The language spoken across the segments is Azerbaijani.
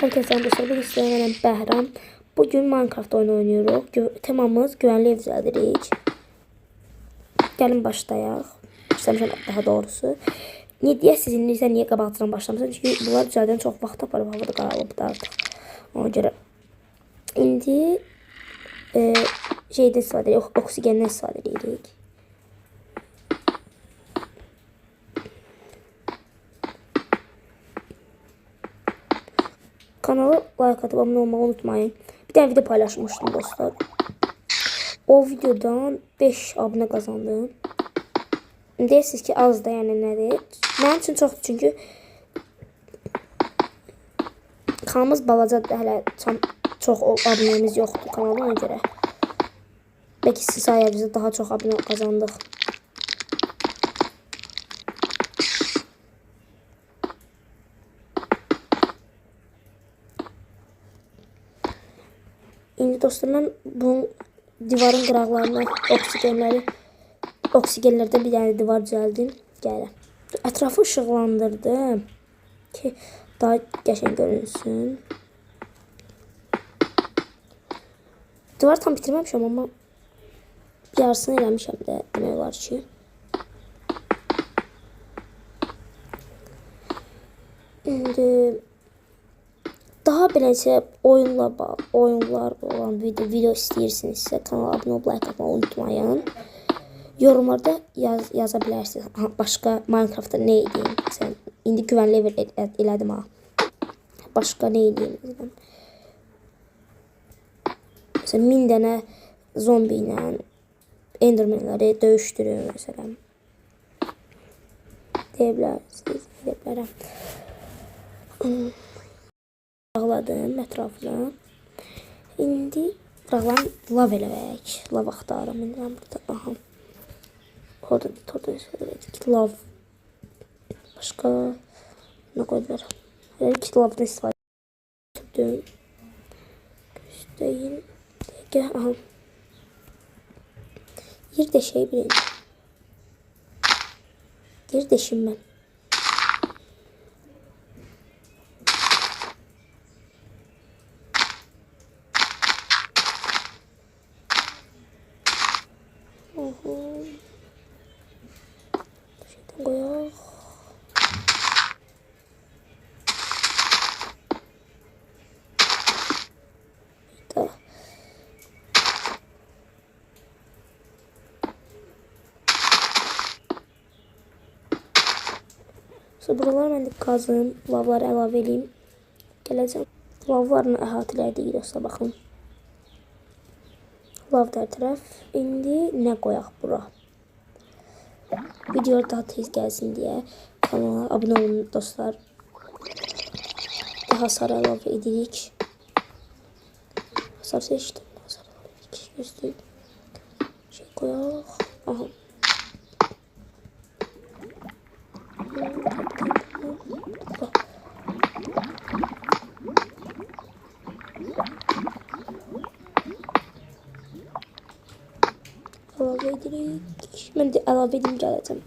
Herkese dostlar, bugün sizlerle ben Bəhram. Bugün Minecraft oyunu oynuyoruz. Temamız güvenli ev düzəldirik. Gəlin başlayaq. İstəmişəm daha doğrusu. Niyə sizinlə niyə qabaqcadan başlamışam? Çünki bunlar düzəldən çox vaxt aparıb, havada qaralıbdı artıq. Ona görə. İndi şeydən istifadə edirik, oksigenden istifadə edirik. Kanala like atıp abone olmayı unutmayın. Bir tane video paylaşmıştım dostlar. O videodan 5 abone kazandım. Deyirsiniz ki az da yani nədir? Mənim üçün çoxdur çünki kanalımız balacadır, hələ çox abunəmiz yoxdur kanalda, ona görə. Bəlkə siz sayənizdə daha çox abunə qazandıq. İndi dostlar, mən bu divarın qıraqlarına oksigenlərdə bir dənə divar düzəldim. Gəlin. Ətrafı işıqlandırdım ki daha qəşəng görünsün. Divar tam bitirməmişəm, amma yarısını eləmişəm də demək olar ki. İndi daha beləncə oyunlar olan video istəyirsinizsə kanala abunə olub like atmayı unutmayın. Yorumlarda yaza bilərsiniz. Başqa Minecraftda nə edeyim? Məsələn, indi güvənli ev elədim ha. Başqa nə edeyim? Məsələn, 1000 dənə zombi ilə endermenləri döyüşdürün məsələn. Deyə bilərsiniz, deyə bilərəm. Bağladım ətrafına. İndi qıraqlarını lav eləmək. Lav axtarım. İndi mən burada. Aha. Orada söylədik. Lav. Başqa nə qoydular? Hər iki lavdan istifadə etdim. Göstəreyim. Dəqiqə. Aha. Yer deşəyi birinci. Yer deşim mən. Şeyden koyaq. Da. Sonra buralar mən də qazım, lavları əlavə edeyim. Gələcəm. Lavlarını əhatələydik dostlar, baxın. Lav hər tərəf. İndi nə qoyaq bura? Video daha tez gəlsin deyə kanala abunə olun dostlar. Daha sarı əlavə edirik. Hasar seçdim. Hasar əlavə edirik. Göstəreyim. Şey qoyaq. Aha. Əlavə edirik. Mən də əlavə edim gələcəm.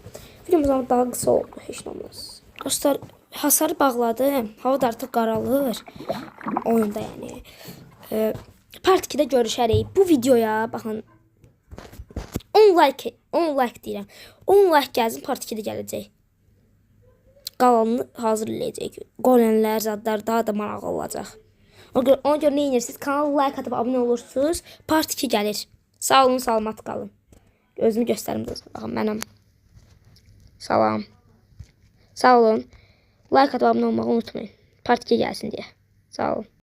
Videomuz amma daha qısa oldu. Heç nə olmaz. Dostlar, hasarı bağladım. Hava da artıq qaralır. Oyunda yəni. Part 2-də görüşərik. Bu videoya baxın. 10 like deyirəm. 10 like gəlsin, part 2-də gələcək. Qalanını hazır eləyəcək. Qolənlər, zadlar daha da maraqlı olacaq. Ona görə nə edirsiniz? Kanala like atıb abunə olursunuz. Part 2 gəlir. Sağ olun, salamat qalın. Özümü göstərim dostlar. Baxın, mənəm. Salam. Sağ olun. Like atıb abunə olmağı unutmayın. Part 2 gəlsin deyə. Sağ olun.